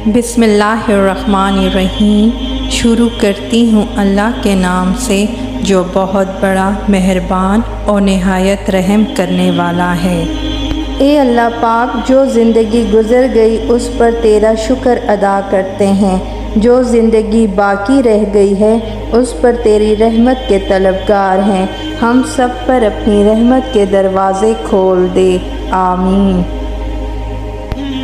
बिस्मिल्लाहिर्रहमानिर्रहीम। शुरू करती हूँ अल्लाह के नाम से जो बहुत बड़ा मेहरबान और निहायत रहम करने वाला है। ए अल्लाह पाक, जो ज़िंदगी गुज़र गई उस पर तेरा शुक्र अदा करते हैं, जो ज़िंदगी बाकी रह गई है उस पर तेरी रहमत के तलबगार हैं। हम सब पर अपनी रहमत के दरवाज़े खोल दे, आमीन।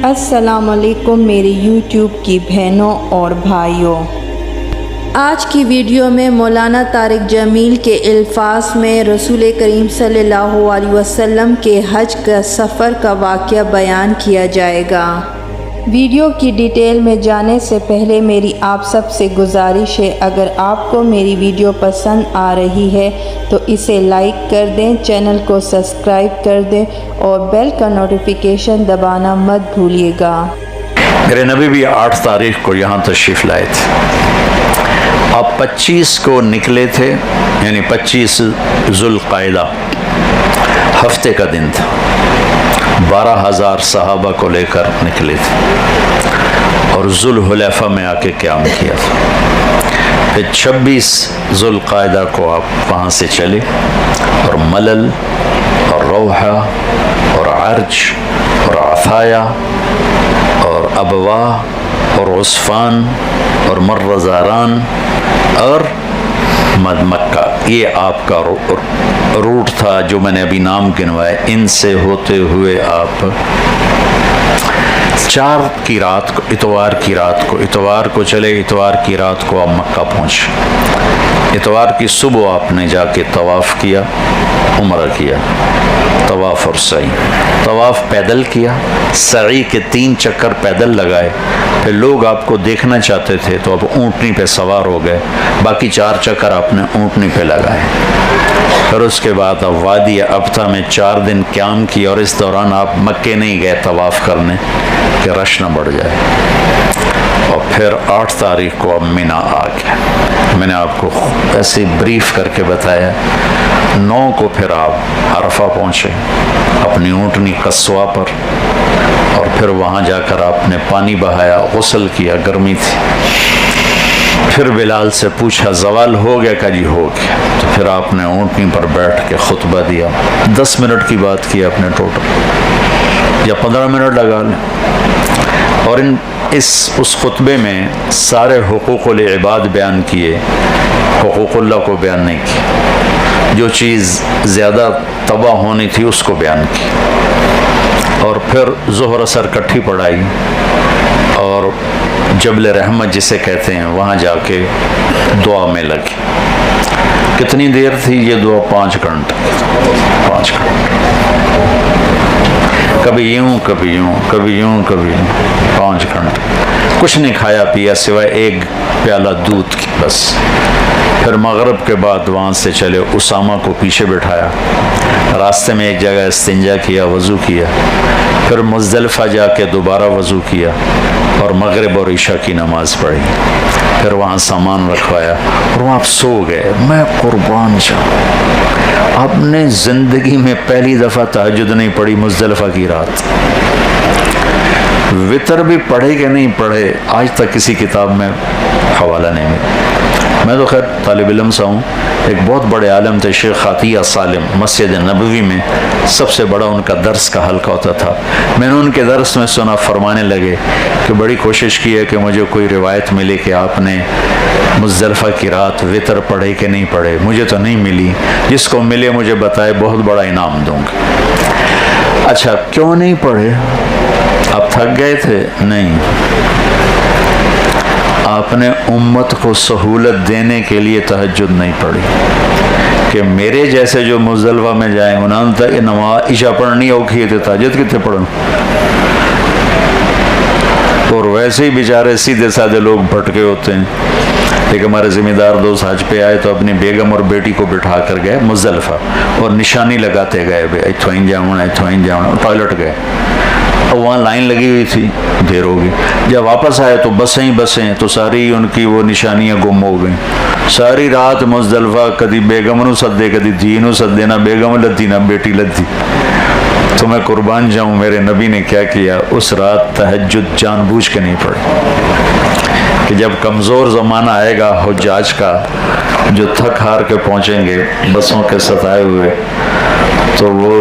अस्सलाम वालेकुम मेरी यूट्यूब की बहनों और भाइयों। आज की वीडियो में मौलाना तारिक जमील के अल्फाज में रसूल करीम सल्लल्लाहु अलैहि वसल्लम के हज का सफ़र का वाक़या बयान किया जाएगा। वीडियो की डिटेल में जाने से पहले मेरी आप सब से गुजारिश है, अगर आपको मेरी वीडियो पसंद आ रही है तो इसे लाइक कर दें, चैनल को सब्सक्राइब कर दें और बेल का नोटिफिकेशन दबाना मत भूलिएगा। मेरे नबी भी 8 तारीख को यहाँ तशरीफ़ लाए थे। आप 25 को निकले थे, यानी 25 ज़ुल्क़ाइदा हफ्ते का दिन था। 12,000 सहाबा को लेकर निकले थे और ज़ुल्हुलैफ़ा में आके क़याम किया था। फिर 26 ज़ुल्क़ाइदा को आप वहाँ से चले और मलल और रोहा और अर्ज और आथाया और अबवा और उस्फान और मर्रज़ारान और मक्का, ये आपका रूट था जो मैंने अभी नाम गिनवाए। इनसे होते हुए आप 4 की रात को, इतवार को चले, इतवार की रात को आप मक्का पहुँचे। इतवार की सुबह आपने जाके तवाफ़ किया, उम्रा किया, तवाफ़ और सई। तवाफ़ पैदल किया, सई के 3 चक्कर पैदल लगाए। फिर लोग आपको देखना चाहते थे तो आप ऊँटनी पे सवार हो गए, बाकी 4 चक्कर आपने ऊँटनी पे लगाए। फिर उसके बाद आप वादी अब्ता में 4 दिन क़याम किया और इस दौरान आप मक्के नहीं गए तवाफ़ करने कि रश न बढ़ जाए। और फिर 8 तारीख को अब मिना आ गया। मैंने आपको ऐसे ब्रीफ करके बताया। 9 को फिर आप अरफा पहुँचे अपनी ऊँटनी कस्वा पर, और फिर वहाँ जाकर आपने पानी बहाया, गुस्ल किया, गर्मी थी। फिर बिलाल से पूछा ज़वाल हो गया का? जी हो गया। तो फिर आपने ऊँटनी पर बैठ के खुतबा दिया। 10 मिनट की बात की आपने टोटल, या 15 मिनट लगा लें। और उस खुतबे में सारे हुकूक़ुल इबाद बयान किए, हुकूक़ुल्लाह को बयान नहीं किया। जो चीज़ ज़्यादा तबाह होनी थी उसको बयान की। और फिर ज़ोहर असर इकट्ठी पढ़ाई और जबल रहमत जिसे कहते हैं वहाँ जाके दुआ में लगी। कितनी देर थी ये दुआ? 5 घंटे। 5 घंटे, कभी यूँ कभी यूँ, कभी यूँ कभी यूँ, 5 घंटे। कुछ नहीं खाया पिया सिवाय 1 प्याला दूध की, बस। फिर मगरिब के बाद वहाँ से चले, उसामा को पीछे बिठाया, रास्ते में एक जगह इस्तिंजा किया, वज़ू किया। फिर मुज़दलिफ़ा जाके दोबारा वज़ू किया और मगरिब और इशा की नमाज़ पढ़ी। फिर वहाँ सामान रखवाया और वहाँ आप सो गए। मैं कुर्बान जाऊँ, आपने ज़िंदगी में पहली दफ़ा तहज्जुद नहीं पढ़ी मुज़दलिफ़ा की रात। वितर भी पढ़े कि नहीं पढ़े आज तक किसी किताब में हवाला नहीं मिला। मैं तो खैर तालिब इल्म सा हूँ। एक बहुत बड़े आलम थे शेख अतिया सालिम, मस्जिद नबवी में सबसे बड़ा उनका दर्स का हल्का होता था। मैंने उनके दर्स में सुना, फरमाने लगे कि बड़ी कोशिश की है कि मुझे कोई रिवायत मिले कि आपने मुज़दलिफ़ा की रात वितर पढ़े कि नहीं पढ़े। मुझे तो नहीं मिली, जिसको मिले मुझे बताए, बहुत बड़ा इनाम दूँगा। अच्छा, क्यों नहीं पढ़े? आप थक गए थे? नहीं, आपने उम्मत को सहूलत देने के लिए तहज्जुद नहीं पढ़ी कि मेरे जैसे जो मुज़दलिफ़ा में जाए उन्होंने तक नमाज़ इशा पढ़नी औखी है, तहज्जुद कितने पढ़ूं? और वैसे ही बेचारे सीधे साधे लोग भटके होते हैं। एक हमारे ज़िम्मेदार दोस्त हज पे आए तो अपनी बेगम और बेटी को बिठा कर गए मुज़दलिफ़ा और निशानी लगाते गए, इत्थों ही जाना, टॉयलेट गए। और वहाँ लाइन लगी हुई थी, देर हो गई। जब वापस आए तो बसें तो सारी उनकी वो निशानियाँ गुम हो गई। सारी रात मुज़दलिफ़ा, कदी बेगम नूं सदे, कदी धी नूं सदे, ना बेगम लद्दी ना बेटी लद्दी। تو میں قربان جاؤں میرے نبی نے کیا کیا، اس رات تہجد جان بوجھ کے نہیں پڑھی کہ جب کمزور زمانہ آئے گا حجاج کا، جو تھک ہار کے پہنچیں گے بسوں کے ستائے ہوئے، تو وہ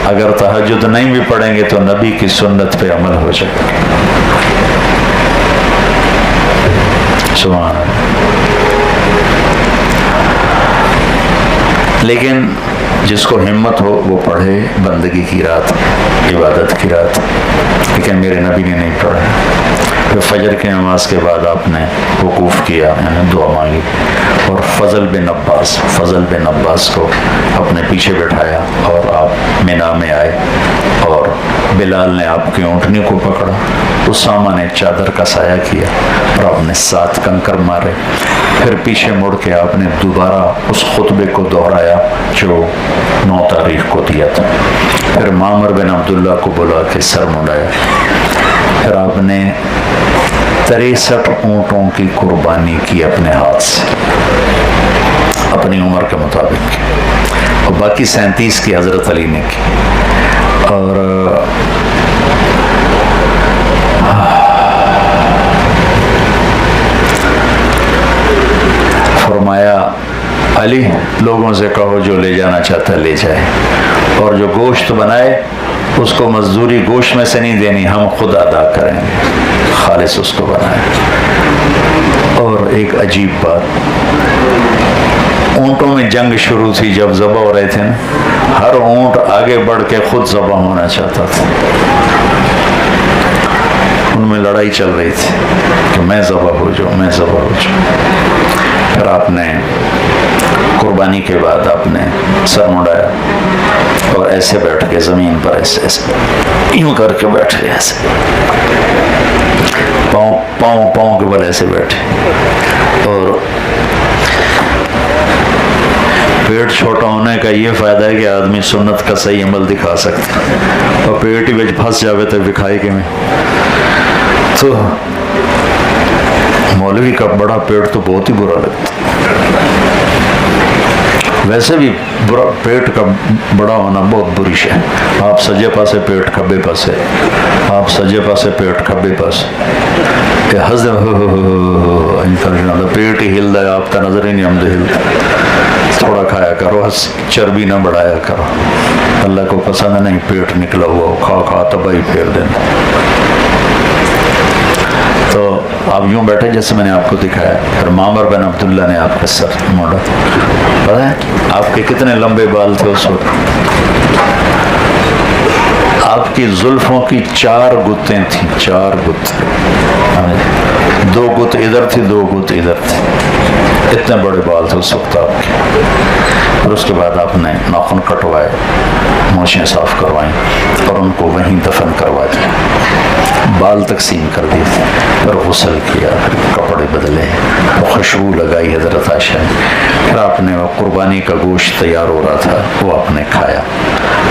اگر تہجد نہیں بھی پڑھیں گے تو نبی کی سنت پہ عمل ہو جائے گا۔ سبحان اللہ۔ لیکن جس کو ہمت ہو وہ پڑھے بندگی کی رات، عبادت کی رات، لیکن میرے نبی نے نہیں پڑھا۔ پھر فجر کی نماز کے بعد آپ نے وقوف کیا، یعنی دعا مانگی، اور فضل بن عباس کو اپنے پیچھے بٹھایا اور آپ مینا میں آئے، اور بلال نے آپ کی اونٹنی کو پکڑا، اسامہ نے چادر کا سایہ کیا اور آپ نے 7 کنکر مارے۔ پھر پیچھے مڑ کے آپ نے دوبارہ اس خطبے کو دہرایا جو 9 تاریخ کو دیا تھا۔ پھر معمر بن عبداللہ کو بلا کے سر مڑایا۔ پھر آپ نے 63 اونٹوں کی قربانی کی اپنے ہاتھ سے، اپنی عمر کے مطابق کی، اور باقی 37 کی حضرت علی نے کی۔ اور فرمایا علی لوگوں سے کہو جو لے جانا چاہتا ہے لے جائے، اور جو گوشت بنائے اس کو مزدوری گوشت میں سے نہیں دینی، ہم خود ادا کریں گے، خالص اس کو بنائے۔ اور ایک عجیب بات، اونٹوں میں جنگ شروع تھی جب ذبح ہو رہے تھے نا، ہر اونٹ آگے بڑھ کے خود ذبح ہونا چاہتا تھا، ان میں لڑائی چل رہی تھی کہ میں ذبح ہو جاؤں۔ پھر آپ نے قربانی کے بعد آپ نے سر مڑایا اور ایسے بیٹھ کے زمین پر ایسے یوں کر کے بیٹھے، ایسے پاؤں کے بل ایسے بیٹھے، اور پیٹ چھوٹا ہونے کا یہ فائدہ ہے کہ آدمی سنت کا صحیح عمل دکھا سکتا ہے، اور پیٹ ہی بچ پھنس جاوے تو دکھائی کے میں، تو مولوی کا بڑا پیٹ تو بہت ہی برا لگتا، ویسے بھی پیٹ کا بڑا ہونا بہت بری شے ہے۔ آپ سجے پاسے پیٹ کھبے پاسے، آپ سجے پاسے پیٹ کھبے پاسے، کہ پیٹ ہی ہل ہے، آپ کا نظر ہی نہیں ہم ہل، تھوڑا کھایا کرو، چربی نہ بڑھایا کرو، اللہ کو پسند نہیں پیٹ نکلا ہوا کھا کھا تباہی پھیر دینا۔ تو آپ یوں بیٹھے جیسے میں نے آپ کو دکھایا، پھر معمر بن عبداللہ نے آپ کا سر موڑا۔ پتہ ہے آپ کے کتنے لمبے بال تھے اس وقت؟ آپ کی زلفوں کی 4 گتیں تھیں، 4 گتیں، 2 گت ادھر تھی 2 گت ادھر تھی، اتنے بڑے بال تھے اس وقت آپ کے۔ اور اس کے بعد آپ نے ناخن کٹوائے، مونچھیں صاف کروائیں اور ان کو وہیں دفن کروا دیا، بال تقسیم کر دیے، پھر غسل کیا، پھر کپڑے بدلے، خوشبو لگائی حضرت عائشہ نے، پھر آپ نے وہ قربانی کا گوشت تیار ہو رہا تھا وہ آپ نے کھایا،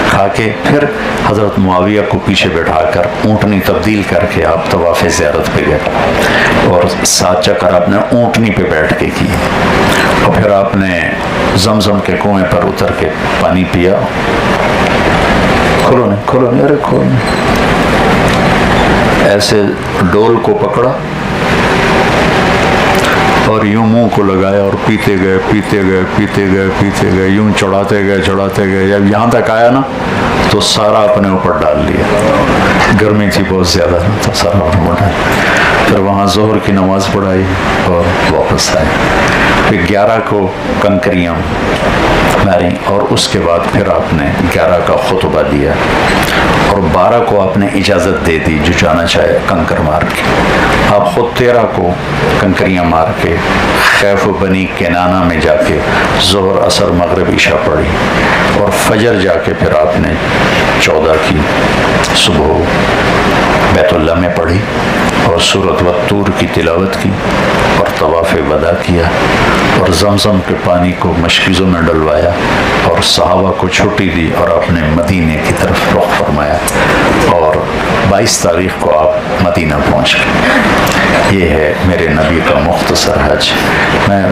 کھا کے پھر حضرت معاویہ کو پیچھے بٹھا کر اونٹنی تبدیل کر کے آپ طواف زیارت پہ گئے، اور 7 چکر آپ نے اونٹنی پہ بیٹھ کے کی، اور پھر آپ نے زمزم کے کنویں پر اتر کے پانی پیا۔ کھولو نہیں ارے کھولو نہیں، ایسے ڈول کو پکڑا اور یوں منہ کو لگایا اور پیتے گئے، یوں چڑھاتے گئے، جب یہاں تک آیا نا تو سارا اپنے اوپر ڈال لیا، گرمی تھی بہت زیادہ تو سارا اپنے اوپر ڈال، پھر وہاں ظہر کی نماز پڑھائی اور واپس آئے، پھر 11 کو کنکریاں ماری، اور اس کے بعد پھر آپ نے 11 کا خطبہ دیا، اور 12 کو آپ نے اجازت دے دی جو جانا چاہے کنکر مار کے، آپ خود 13 کو کنکریاں مار کے خیف بنی کنانہ میں جا کے ظہر عصر مغرب عشاء پڑھی، اور فجر جا کے پھر آپ نے 14 کی صبح بیت اللہ میں پڑھی، اور سورۃ والطور کی تلاوت کی، اور طواف وداع کیا، اور زمزم کے پانی کو مشکیزوں میں ڈلوایا، اور صحابہ کو چھٹی دی، اور آپ نے مدینے کی طرف رخ فرمایا، اور 22 تاریخ کو آپ مدینہ پہنچ گئے۔ یہ ہے میرے نبی کا مختصر حج. میں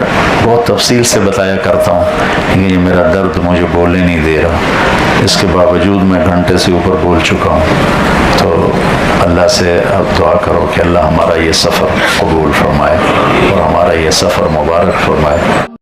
بہت تفصیل سے بتایا کرتا ہوں لیکن یہ میرا درد مجھے بولنے نہیں دے رہا. اس کے باوجود میں گھنٹے سے اوپر بول چکا ہوں. تو اللہ سے اب دعا کرو کہ اللہ ہمارا یہ سفر قبول فرمائے اور ہمارا یہ سفر مبارک فرمائے.